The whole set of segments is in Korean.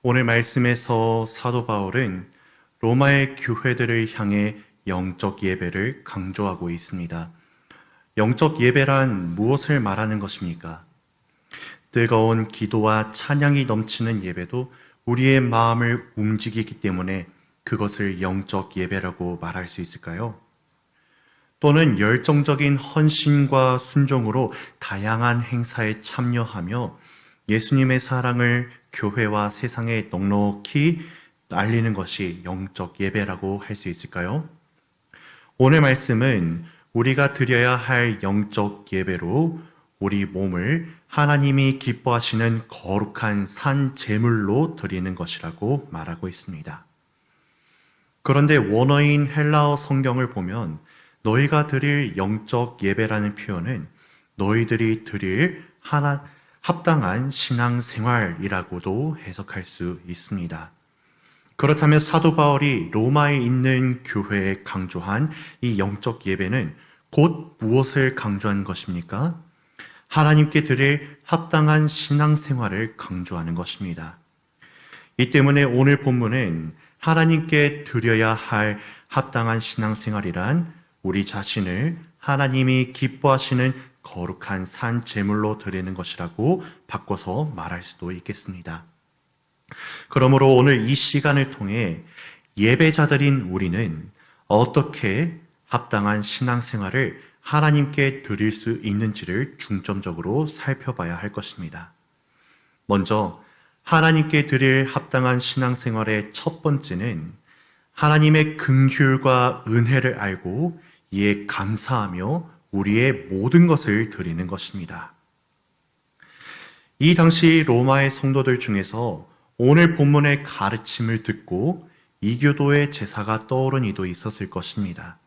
오늘 말씀에서 사도 바울은 로마의 교회들을 향해 영적 예배를 강조하고 있습니다. 영적 예배란 무엇을 말하는 것입니까? 뜨거운 기도와 찬양이 넘치는 예배도 우리의 마음을 움직이기 때문에 그것을 영적 예배라고 말할 수 있을까요? 또는 열정적인 헌신과 순종으로 다양한 행사에 참여하며 예수님의 사랑을 교회와 세상에 넉넉히 알리는 것이 영적 예배라고 할 수 있을까요? 오늘 말씀은 우리가 드려야 할 영적 예배로 우리 몸을 하나님이 기뻐하시는 거룩한 산 제물로 드리는 것이라고 말하고 있습니다. 그런데 원어인 헬라어 성경을 보면 너희가 드릴 영적 예배라는 표현은 너희들이 드릴 합당한 신앙생활이라고도 해석할 수 있습니다. 그렇다면 사도 바울이 로마에 있는 교회에 강조한 이 영적 예배는 곧 무엇을 강조한 것입니까? 하나님께 드릴 합당한 신앙생활을 강조하는 것입니다. 이 때문에 오늘 본문은 하나님께 드려야 할 합당한 신앙생활이란 우리 자신을 하나님이 기뻐하시는 거룩한 산 제물로 드리는 것이라고 바꿔서 말할 수도 있겠습니다. 그러므로 오늘 이 시간을 통해 예배자들인 우리는 어떻게 합당한 신앙생활을 하나님께 드릴 수 있는지를 중점적으로 살펴봐야 할 것입니다. 먼저 하나님께 드릴 합당한 신앙생활의 첫 번째는 하나님의 긍휼과 은혜를 알고 이에 감사하며 우리의 모든 것을 드리는 것입니다. 이 당시 로마의 성도들 중에서 오늘 본문의 가르침을 듣고 이교도의 제사가 떠오른 이도 있었을 것입니다.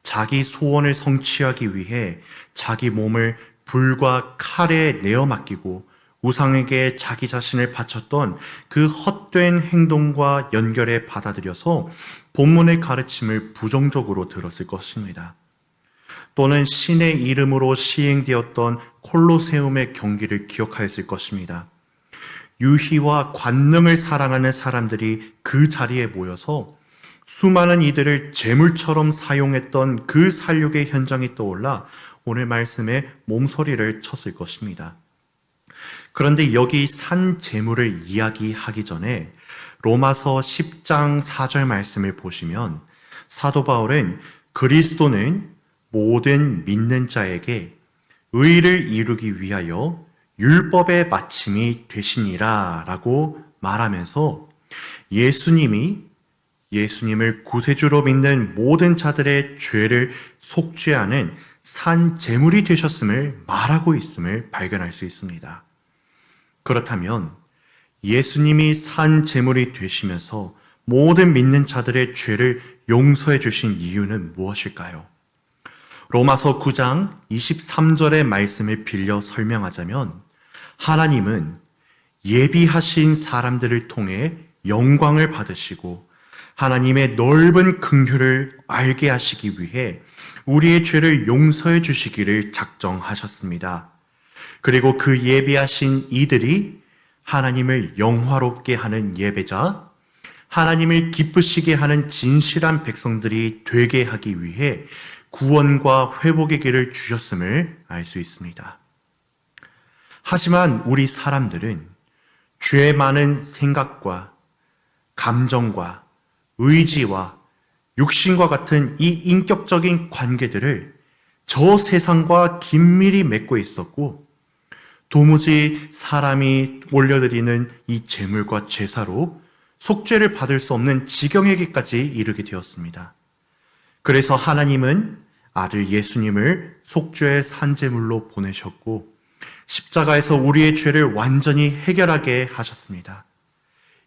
자기 소원을 성취하기 위해 자기 몸을 불과 칼에 내어 맡기고 우상에게 자기 자신을 바쳤던 그 헛된 행동과 연결해 받아들여서 본문의 가르침을 부정적으로 들었을 것입니다. 또는 신의 이름으로 시행되었던 콜로세움의 경기를 기억하였을 것입니다. 유희와 관능을 사랑하는 사람들이 그 자리에 모여서 수많은 이들을 제물처럼 사용했던 그 살육의 현장이 떠올라 오늘 말씀에 몸서리를 쳤을 것입니다. 그런데 여기 산 제물을 이야기하기 전에 로마서 10장 4절 말씀을 보시면 사도 바울은 그리스도는 모든 믿는 자에게 의를 이루기 위하여 율법의 마침이 되시니라 라고 말하면서 예수님을 구세주로 믿는 모든 자들의 죄를 속죄하는 산 제물이 되셨음을 말하고 있음을 발견할 수 있습니다. 그렇다면 예수님이 산 제물이 되시면서 모든 믿는 자들의 죄를 용서해 주신 이유는 무엇일까요? 로마서 9장 23절의 말씀을 빌려 설명하자면 하나님은 예비하신 사람들을 통해 영광을 받으시고 하나님의 넓은 긍휼을 알게 하시기 위해 우리의 죄를 용서해 주시기를 작정하셨습니다. 그리고 그 예비하신 이들이 하나님을 영화롭게 하는 예배자, 하나님을 기쁘시게 하는 진실한 백성들이 되게 하기 위해 구원과 회복의 길을 주셨음을 알 수 있습니다. 하지만 우리 사람들은 죄 많은 생각과 감정과 의지와 육신과 같은 이 인격적인 관계들을 저 세상과 긴밀히 맺고 있었고 도무지 사람이 올려드리는 이 제물과 제사로 속죄를 받을 수 없는 지경에게까지 이르게 되었습니다. 그래서 하나님은 아들 예수님을 속죄의 산제물로 보내셨고 십자가에서 우리의 죄를 완전히 해결하게 하셨습니다.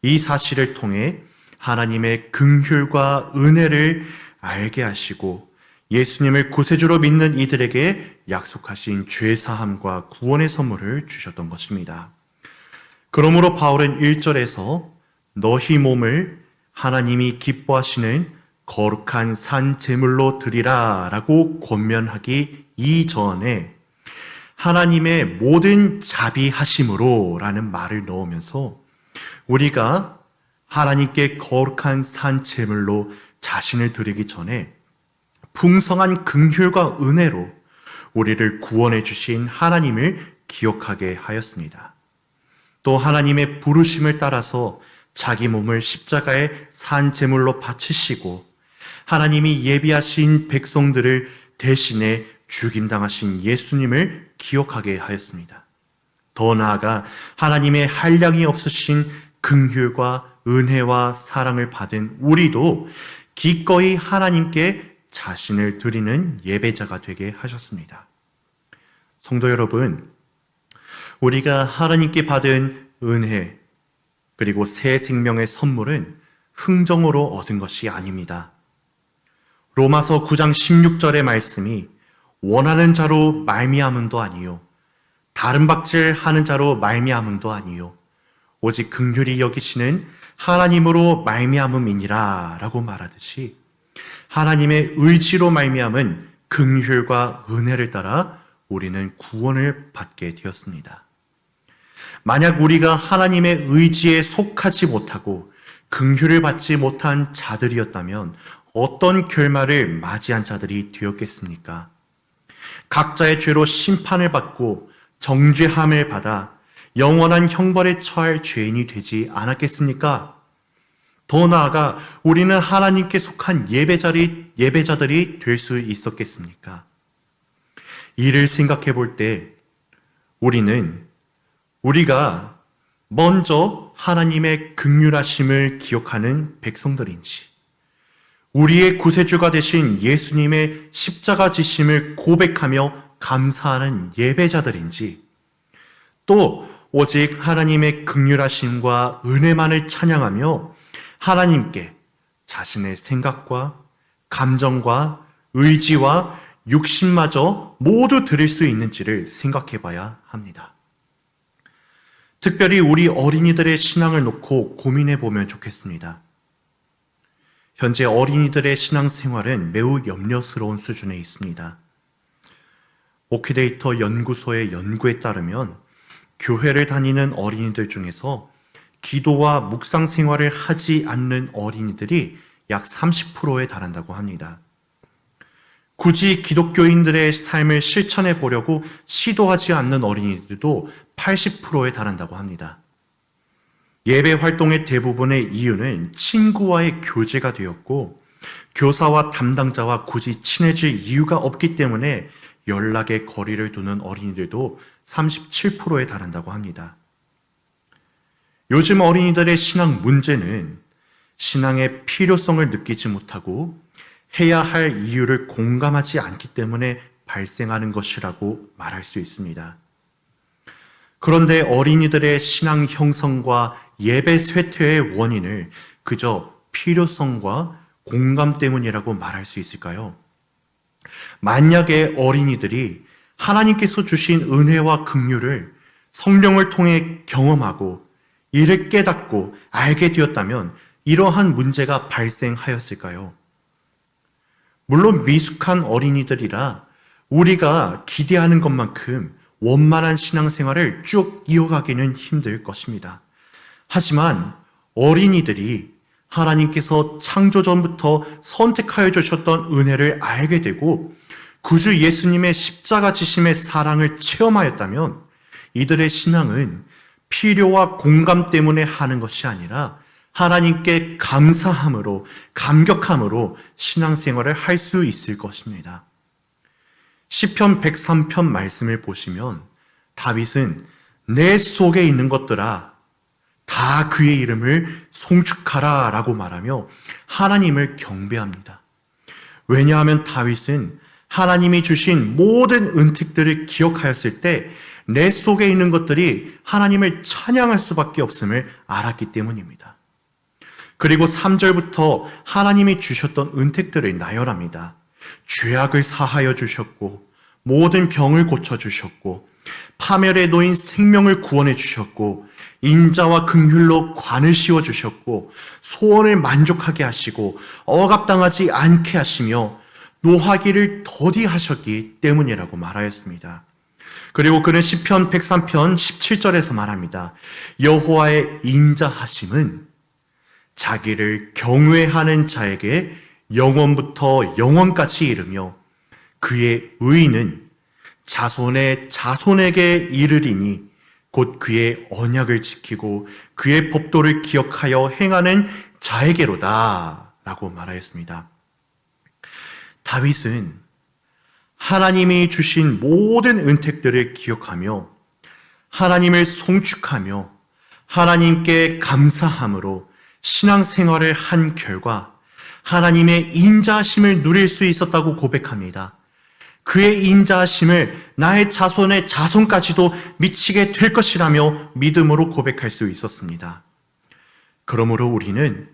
이 사실을 통해 하나님의 긍휼과 은혜를 알게 하시고 예수님을 구세주로 믿는 이들에게 약속하신 죄사함과 구원의 선물을 주셨던 것입니다. 그러므로 바울은 1절에서 너희 몸을 하나님이 기뻐하시는 거룩한 산 제물로 드리라 라고 권면하기 이전에 하나님의 모든 자비하심으로 라는 말을 넣으면서 우리가 하나님께 거룩한 산 제물로 자신을 드리기 전에 풍성한 긍휼과 은혜로 우리를 구원해 주신 하나님을 기억하게 하였습니다. 또 하나님의 부르심을 따라서 자기 몸을 십자가의 산 제물로 바치시고 하나님이 예비하신 백성들을 대신에 죽임당하신 예수님을 기억하게 하였습니다. 더 나아가 하나님의 한량이 없으신 긍휼과 은혜와 사랑을 받은 우리도 기꺼이 하나님께 자신을 드리는 예배자가 되게 하셨습니다. 성도 여러분, 우리가 하나님께 받은 은혜 그리고 새 생명의 선물은 흥정으로 얻은 것이 아닙니다. 로마서 9장 16절의 말씀이 원하는 자로 말미암음도 아니요 다른 박질 하는 자로 말미암음도 아니요 오직 긍휼히 여기시는 하나님으로 말미암음이니라 라고 말하듯이 하나님의 의지로 말미암은 긍휼과 은혜를 따라 우리는 구원을 받게 되었습니다. 만약 우리가 하나님의 의지에 속하지 못하고 긍휼을 받지 못한 자들이었다면 어떤 결말을 맞이한 자들이 되었겠습니까? 각자의 죄로 심판을 받고 정죄함을 받아 영원한 형벌에 처할 죄인이 되지 않았겠습니까? 더 나아가 우리는 하나님께 속한 예배자들이 될 수 있었겠습니까? 이를 생각해 볼 때 우리가 먼저 하나님의 긍휼하심을 기억하는 백성들인지 우리의 구세주가 되신 예수님의 십자가 지심을 고백하며 감사하는 예배자들인지 또 오직 하나님의 긍휼하심과 은혜만을 찬양하며 하나님께 자신의 생각과 감정과 의지와 육신마저 모두 드릴 수 있는지를 생각해 봐야 합니다. 특별히 우리 어린이들의 신앙을 놓고 고민해 보면 좋겠습니다. 현재 어린이들의 신앙생활은 매우 염려스러운 수준에 있습니다. 오키데이터 연구소의 연구에 따르면 교회를 다니는 어린이들 중에서 기도와 묵상 생활을 하지 않는 어린이들이 약 30%에 달한다고 합니다. 굳이 기독교인들의 삶을 실천해 보려고 시도하지 않는 어린이들도 80%에 달한다고 합니다. 예배 활동의 대부분의 이유는 친구와의 교제가 되었고 교사와 담당자와 굳이 친해질 이유가 없기 때문에 연락의 거리를 두는 어린이들도 37%에 달한다고 합니다. 요즘 어린이들의 신앙 문제는 신앙의 필요성을 느끼지 못하고 해야 할 이유를 공감하지 않기 때문에 발생하는 것이라고 말할 수 있습니다. 그런데 어린이들의 신앙 형성과 예배 쇠퇴의 원인을 그저 필요성과 공감 때문이라고 말할 수 있을까요? 만약에 어린이들이 하나님께서 주신 은혜와 긍휼을 성령을 통해 경험하고 이를 깨닫고 알게 되었다면 이러한 문제가 발생하였을까요? 물론 미숙한 어린이들이라 우리가 기대하는 것만큼 원만한 신앙생활을 쭉 이어가기는 힘들 것입니다. 하지만 어린이들이 하나님께서 창조 전부터 선택하여 주셨던 은혜를 알게 되고 구주 예수님의 십자가 지심의 사랑을 체험하였다면 이들의 신앙은 필요와 공감 때문에 하는 것이 아니라 하나님께 감사함으로 감격함으로 신앙생활을 할 수 있을 것입니다. 시편 103편 말씀을 보시면 다윗은 내 속에 있는 것들아 다 그의 이름을 송축하라 라고 말하며 하나님을 경배합니다. 왜냐하면 다윗은 하나님이 주신 모든 은택들을 기억하였을 때 내 속에 있는 것들이 하나님을 찬양할 수밖에 없음을 알았기 때문입니다. 그리고 3절부터 하나님이 주셨던 은택들을 나열합니다. 죄악을 사하여 주셨고 모든 병을 고쳐주셨고 파멸에 놓인 생명을 구원해 주셨고 인자와 긍휼로 관을 씌워주셨고 소원을 만족하게 하시고 억압당하지 않게 하시며 노하기를 더디하셨기 때문이라고 말하였습니다. 그리고 그는 시편 103편 17절에서 말합니다. 여호와의 인자하심은 자기를 경외하는 자에게 영원부터 영원까지 이르며 그의 의는 자손의 자손에게 이르리니 곧 그의 언약을 지키고 그의 법도를 기억하여 행하는 자에게로다 라고 말하였습니다. 다윗은 하나님이 주신 모든 은택들을 기억하며 하나님을 송축하며 하나님께 감사함으로 신앙생활을 한 결과 하나님의 인자하심을 누릴 수 있었다고 고백합니다. 그의 인자하심을 나의 자손의 자손까지도 미치게 될 것이라며 믿음으로 고백할 수 있었습니다. 그러므로 우리는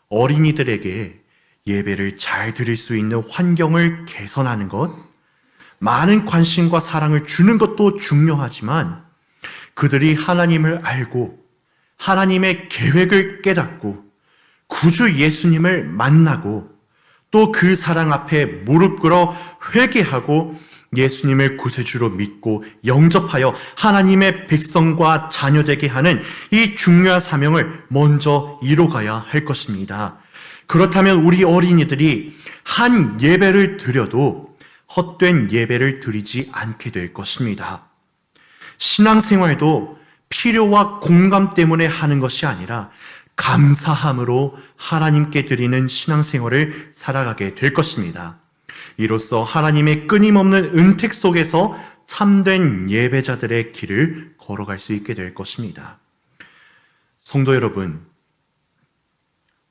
어린이들에게 예배를 잘 드릴 수 있는 환경을 개선하는 것, 많은 관심과 사랑을 주는 것도 중요하지만 그들이 하나님을 알고 하나님의 계획을 깨닫고 구주 예수님을 만나고 또 그 사랑 앞에 무릎 꿇어 회개하고 예수님을 구세주로 믿고 영접하여 하나님의 백성과 자녀되게 하는 이 중요한 사명을 먼저 이뤄가야 할 것입니다. 그렇다면 우리 어린이들이 한 예배를 드려도 헛된 예배를 드리지 않게 될 것입니다. 신앙생활도 필요와 공감 때문에 하는 것이 아니라 감사함으로 하나님께 드리는 신앙생활을 살아가게 될 것입니다. 이로써 하나님의 끊임없는 은택 속에서 참된 예배자들의 길을 걸어갈 수 있게 될 것입니다. 성도 여러분,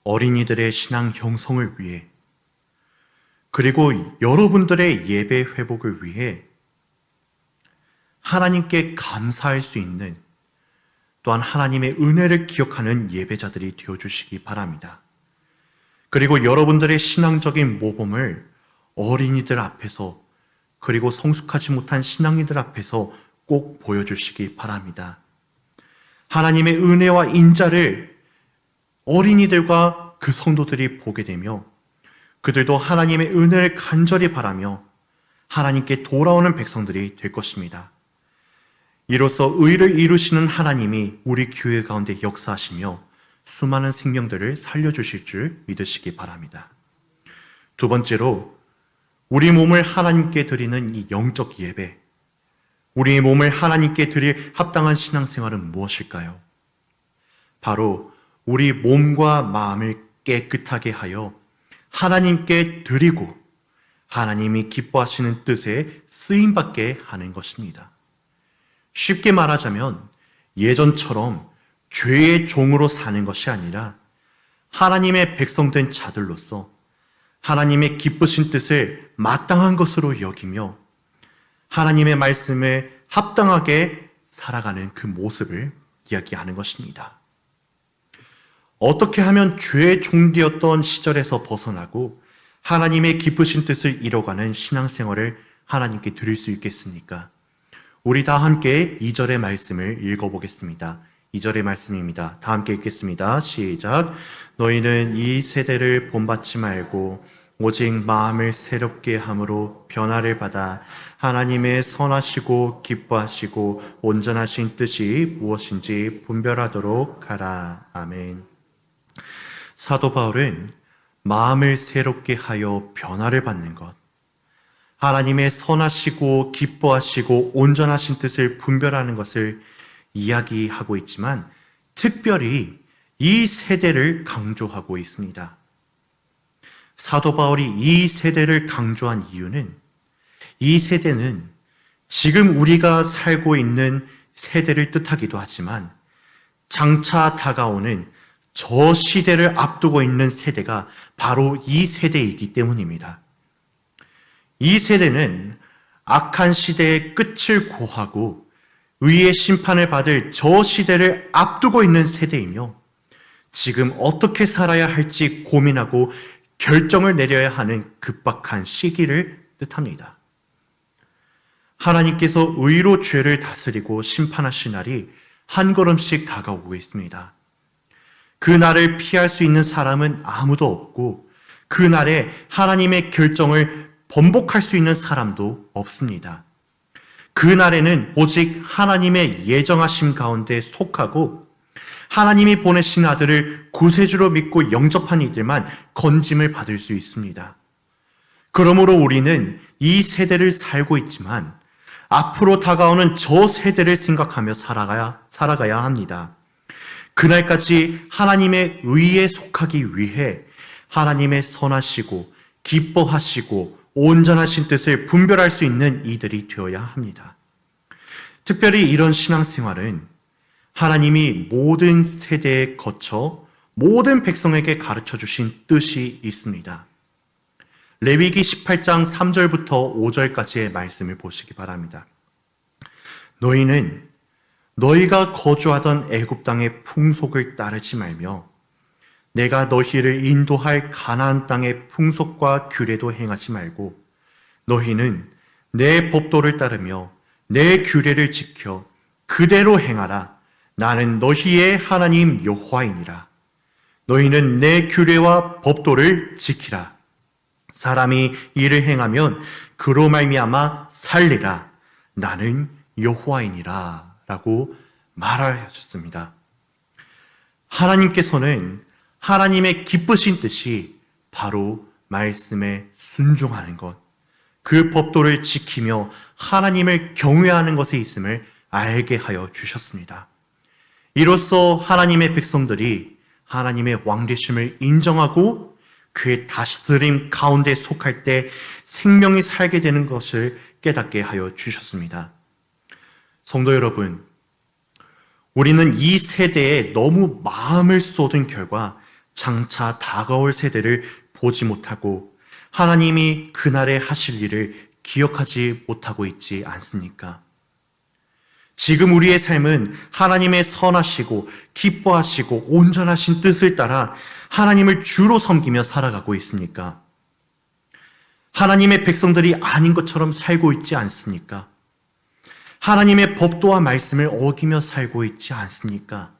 어린이들의 신앙 형성을 위해 그리고 여러분들의 예배 회복을 위해 하나님께 감사할 수 있는 또한 하나님의 은혜를 기억하는 예배자들이 되어주시기 바랍니다. 그리고 여러분들의 신앙적인 모범을 어린이들 앞에서 그리고 성숙하지 못한 신앙인들 앞에서 꼭 보여주시기 바랍니다. 하나님의 은혜와 인자를 어린이들과 그 성도들이 보게 되며 그들도 하나님의 은혜를 간절히 바라며 하나님께 돌아오는 백성들이 될 것입니다. 이로써 의를 이루시는 하나님이 우리 교회 가운데 역사하시며 수많은 생명들을 살려주실 줄 믿으시기 바랍니다. 두 번째로 우리 몸을 하나님께 드리는 이 영적 예배, 우리의 몸을 하나님께 드릴 합당한 신앙생활은 무엇일까요? 바로 우리 몸과 마음을 깨끗하게 하여 하나님께 드리고 하나님이 기뻐하시는 뜻에 쓰임받게 하는 것입니다. 쉽게 말하자면 예전처럼 죄의 종으로 사는 것이 아니라 하나님의 백성된 자들로서 하나님의 기쁘신 뜻을 마땅한 것으로 여기며 하나님의 말씀에 합당하게 살아가는 그 모습을 이야기하는 것입니다. 어떻게 하면 죄의 종되었던 시절에서 벗어나고 하나님의 기쁘신 뜻을 이뤄가는 신앙생활을 하나님께 드릴 수 있겠습니까? 우리 다 함께 2절의 말씀을 읽어보겠습니다. 2절의 말씀입니다. 다 함께 읽겠습니다. 시작. 너희는 이 세대를 본받지 말고 오직 마음을 새롭게 함으로 변화를 받아 하나님의 선하시고 기뻐하시고 온전하신 뜻이 무엇인지 분별하도록 하라. 아멘. 사도 바울은 마음을 새롭게 하여 변화를 받는 것, 하나님의 선하시고 기뻐하시고 온전하신 뜻을 분별하는 것을 이야기하고 있지만 특별히 이 세대를 강조하고 있습니다. 사도 바울이 이 세대를 강조한 이유는 이 세대는 지금 우리가 살고 있는 세대를 뜻하기도 하지만 장차 다가오는 저 시대를 앞두고 있는 세대가 바로 이 세대이기 때문입니다. 이 세대는 악한 시대의 끝을 고하고 의의 심판을 받을 저 시대를 앞두고 있는 세대이며 지금 어떻게 살아야 할지 고민하고 결정을 내려야 하는 급박한 시기를 뜻합니다. 하나님께서 의로 죄를 다스리고 심판하신 날이 한 걸음씩 다가오고 있습니다. 그 날을 피할 수 있는 사람은 아무도 없고 그 날에 하나님의 결정을 번복할 수 있는 사람도 없습니다. 그날에는 오직 하나님의 예정하심 가운데 속하고 하나님이 보내신 아들을 구세주로 믿고 영접한 이들만 건짐을 받을 수 있습니다. 그러므로 우리는 이 세대를 살고 있지만 앞으로 다가오는 저 세대를 생각하며 살아가야 합니다. 그날까지 하나님의 의에 속하기 위해 하나님의 선하시고 기뻐하시고 온전하신 뜻을 분별할 수 있는 이들이 되어야 합니다. 특별히 이런 신앙생활은 하나님이 모든 세대에 거쳐 모든 백성에게 가르쳐 주신 뜻이 있습니다. 레위기 18장 3절부터 5절까지의 말씀을 보시기 바랍니다. 너희는 너희가 거주하던 애굽 땅의 풍속을 따르지 말며 내가 너희를 인도할 가나안 땅의 풍속과 규례도 행하지 말고 너희는 내 법도를 따르며 내 규례를 지켜 그대로 행하라. 나는 너희의 하나님 여호와이니라. 너희는 내 규례와 법도를 지키라. 사람이 이를 행하면 그로 말미암아 살리라. 나는 여호와이니라 라고 말하셨습니다. 하나님께서는 하나님의 기쁘신 뜻이 바로 말씀에 순종하는 것, 그 법도를 지키며 하나님을 경외하는 것에 있음을 알게 하여 주셨습니다. 이로써 하나님의 백성들이 하나님의 왕되심을 인정하고 그의 다스림 가운데 속할 때 생명이 살게 되는 것을 깨닫게 하여 주셨습니다. 성도 여러분, 우리는 이 세대에 너무 마음을 쏟은 결과 장차 다가올 세대를 보지 못하고 하나님이 그날에 하실 일을 기억하지 못하고 있지 않습니까? 지금 우리의 삶은 하나님의 선하시고 기뻐하시고 온전하신 뜻을 따라 하나님을 주로 섬기며 살아가고 있습니까? 하나님의 백성들이 아닌 것처럼 살고 있지 않습니까? 하나님의 법도와 말씀을 어기며 살고 있지 않습니까?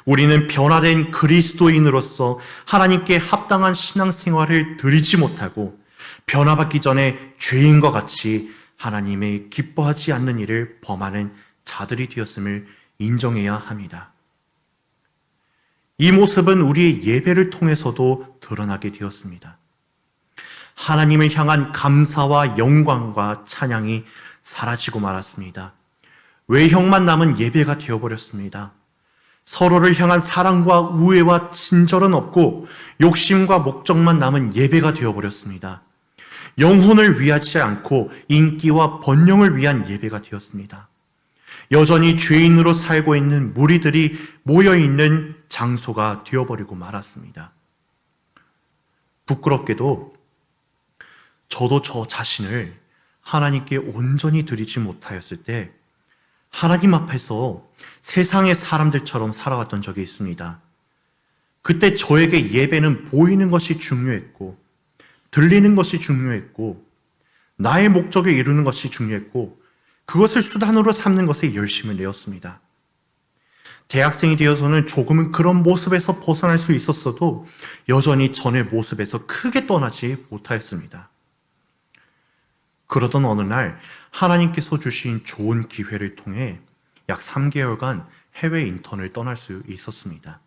우리는 변화된 그리스도인으로서 하나님께 합당한 신앙생활을 드리지 못하고 변화받기 전에 죄인과 같이 하나님의 기뻐하지 않는 일을 범하는 자들이 되었음을 인정해야 합니다. 이 모습은 우리의 예배를 통해서도 드러나게 되었습니다. 하나님을 향한 감사와 영광과 찬양이 사라지고 말았습니다. 외형만 남은 예배가 되어버렸습니다. 서로를 향한 사랑과 우애와 친절은 없고 욕심과 목적만 남은 예배가 되어버렸습니다. 영혼을 위하지 않고 인기와 번영을 위한 예배가 되었습니다. 여전히 죄인으로 살고 있는 무리들이 모여있는 장소가 되어버리고 말았습니다. 부끄럽게도 저도 저 자신을 하나님께 온전히 드리지 못하였을 때 하나님 앞에서 세상의 사람들처럼 살아왔던 적이 있습니다. 그때 저에게 예배는 보이는 것이 중요했고 들리는 것이 중요했고 나의 목적을 이루는 것이 중요했고 그것을 수단으로 삼는 것에 열심을 내었습니다. 대학생이 되어서는 조금은 그런 모습에서 벗어날 수 있었어도 여전히 전의 모습에서 크게 떠나지 못하였습니다. 그러던 어느 날 하나님께서 주신 좋은 기회를 통해 약 3개월간 해외 인턴을 떠날 수 있었습니다.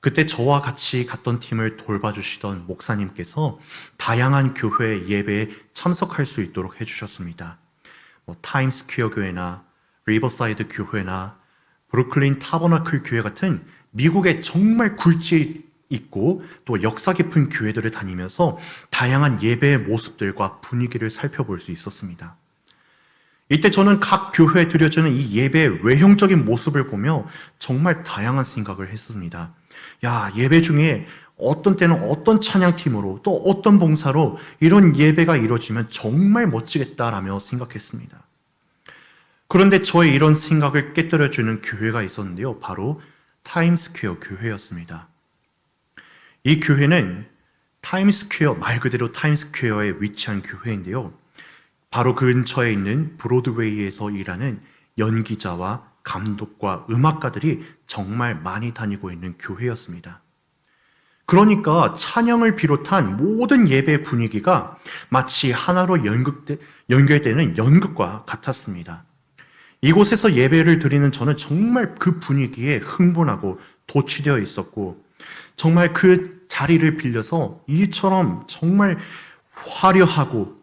그때 저와 같이 갔던 팀을 돌봐주시던 목사님께서 다양한 교회 예배에 참석할 수 있도록 해주셨습니다. 타임스퀘어 교회나 리버사이드 교회나 브루클린 타버나클 교회 같은 미국의 정말 굴지 있고 또 역사 깊은 교회들을 다니면서 다양한 예배의 모습들과 분위기를 살펴볼 수 있었습니다. 이때 저는 각 교회에 드려지는 이 예배의 외형적인 모습을 보며 정말 다양한 생각을 했습니다. 예배 중에 어떤 때는 어떤 찬양팀으로 또 어떤 봉사로 이런 예배가 이루어지면 정말 멋지겠다라며 생각했습니다. 그런데 저의 이런 생각을 깨뜨려주는 교회가 있었는데요. 바로 타임스퀘어 교회였습니다. 이 교회는 타임스퀘어, 말 그대로 타임스퀘어에 위치한 교회인데요. 바로 그 근처에 있는 브로드웨이에서 일하는 연기자와 감독과 음악가들이 정말 많이 다니고 있는 교회였습니다. 그러니까 찬양을 비롯한 모든 예배 분위기가 마치 하나로 연결되는 연극과 같았습니다. 이곳에서 예배를 드리는 저는 정말 그 분위기에 흥분하고 도취되어 있었고, 정말 그 자리를 빌려서 일처럼 정말 화려하고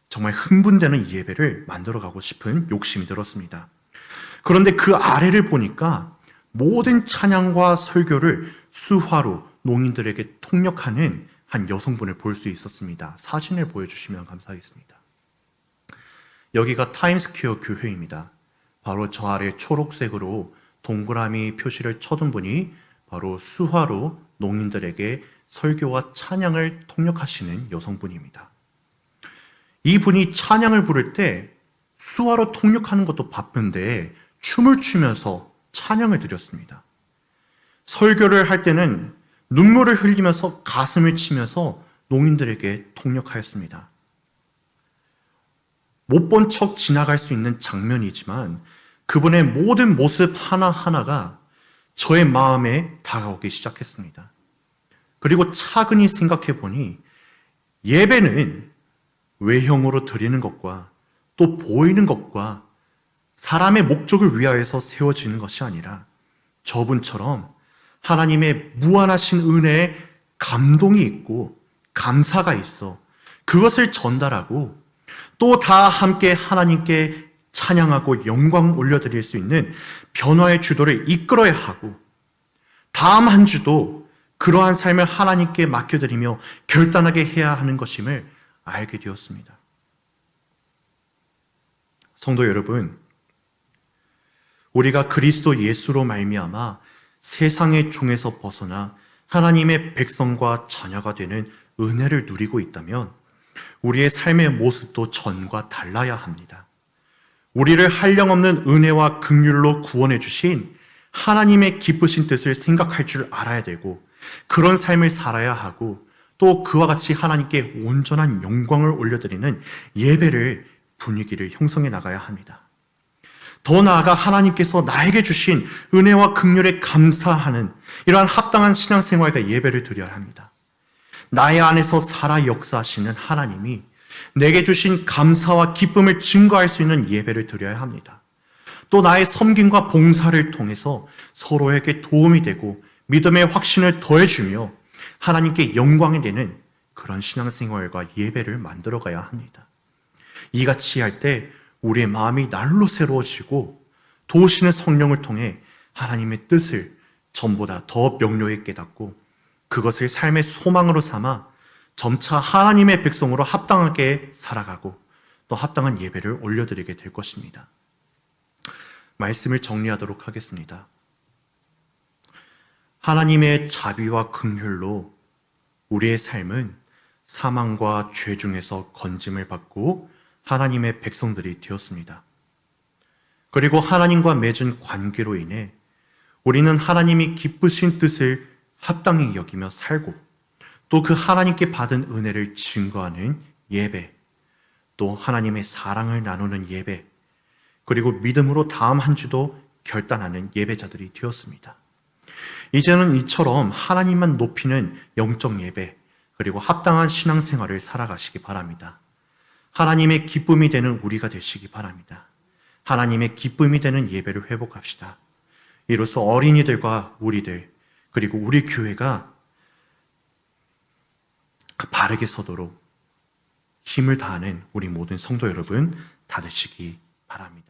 정말 흥분되는 예배를 만들어가고 싶은 욕심이 들었습니다. 그런데 그 아래를 보니까 모든 찬양과 설교를 수화로 농인들에게 통역하는 한 여성분을 볼 수 있었습니다. 사진을 보여주시면 감사하겠습니다. 여기가 타임스퀘어 교회입니다. 바로 저 아래 초록색으로 동그라미 표시를 쳐둔 분이 바로 수화로 농인들에게 설교와 찬양을 통역하시는 여성분입니다. 이분이 찬양을 부를 때 수화로 통역하는 것도 바쁜데 춤을 추면서 찬양을 드렸습니다. 설교를 할 때는 눈물을 흘리면서 가슴을 치면서 농인들에게 통역하였습니다. 못 본 척 지나갈 수 있는 장면이지만 그분의 모든 모습 하나하나가 저의 마음에 다가오기 시작했습니다. 그리고 차근히 생각해 보니 예배는 외형으로 드리는 것과 또 보이는 것과 사람의 목적을 위하여서 세워지는 것이 아니라 저분처럼 하나님의 무한하신 은혜에 감동이 있고 감사가 있어 그것을 전달하고 또 다 함께 하나님께 찬양하고 영광 올려드릴 수 있는 변화의 주도를 이끌어야 하고 다음 한 주도 그러한 삶을 하나님께 맡겨드리며 결단하게 해야 하는 것임을 알게 되었습니다. 성도 여러분, 우리가 그리스도 예수로 말미암아 세상의 종에서 벗어나 하나님의 백성과 자녀가 되는 은혜를 누리고 있다면 우리의 삶의 모습도 전과 달라야 합니다. 우리를 한량없는 은혜와 긍휼로 구원해 주신 하나님의 기쁘신 뜻을 생각할 줄 알아야 되고 그런 삶을 살아야 하고 또 그와 같이 하나님께 온전한 영광을 올려드리는 예배를 분위기를 형성해 나가야 합니다. 더 나아가 하나님께서 나에게 주신 은혜와 긍휼에 감사하는 이러한 합당한 신앙생활과 예배를 드려야 합니다. 나의 안에서 살아 역사하시는 하나님이 내게 주신 감사와 기쁨을 증거할 수 있는 예배를 드려야 합니다. 또 나의 섬김과 봉사를 통해서 서로에게 도움이 되고 믿음의 확신을 더해주며 하나님께 영광이 되는 그런 신앙생활과 예배를 만들어가야 합니다. 이같이 할 때 우리의 마음이 날로 새로워지고 도우시는 성령을 통해 하나님의 뜻을 전보다 더 명료히 깨닫고 그것을 삶의 소망으로 삼아 점차 하나님의 백성으로 합당하게 살아가고 또 합당한 예배를 올려드리게 될 것입니다. 말씀을 정리하도록 하겠습니다. 하나님의 자비와 긍휼로 우리의 삶은 사망과 죄 중에서 건짐을 받고 하나님의 백성들이 되었습니다. 그리고 하나님과 맺은 관계로 인해 우리는 하나님이 기쁘신 뜻을 합당히 여기며 살고 또 그 하나님께 받은 은혜를 증거하는 예배, 또 하나님의 사랑을 나누는 예배, 그리고 믿음으로 다음 한 주도 결단하는 예배자들이 되었습니다. 이제는 이처럼 하나님만 높이는 영적 예배, 그리고 합당한 신앙생활을 살아가시기 바랍니다. 하나님의 기쁨이 되는 우리가 되시기 바랍니다. 하나님의 기쁨이 되는 예배를 회복합시다. 이로써 어린이들과 우리들, 그리고 우리 교회가 바르게 서도록 힘을 다하는 우리 모든 성도 여러분 다 되시기 바랍니다.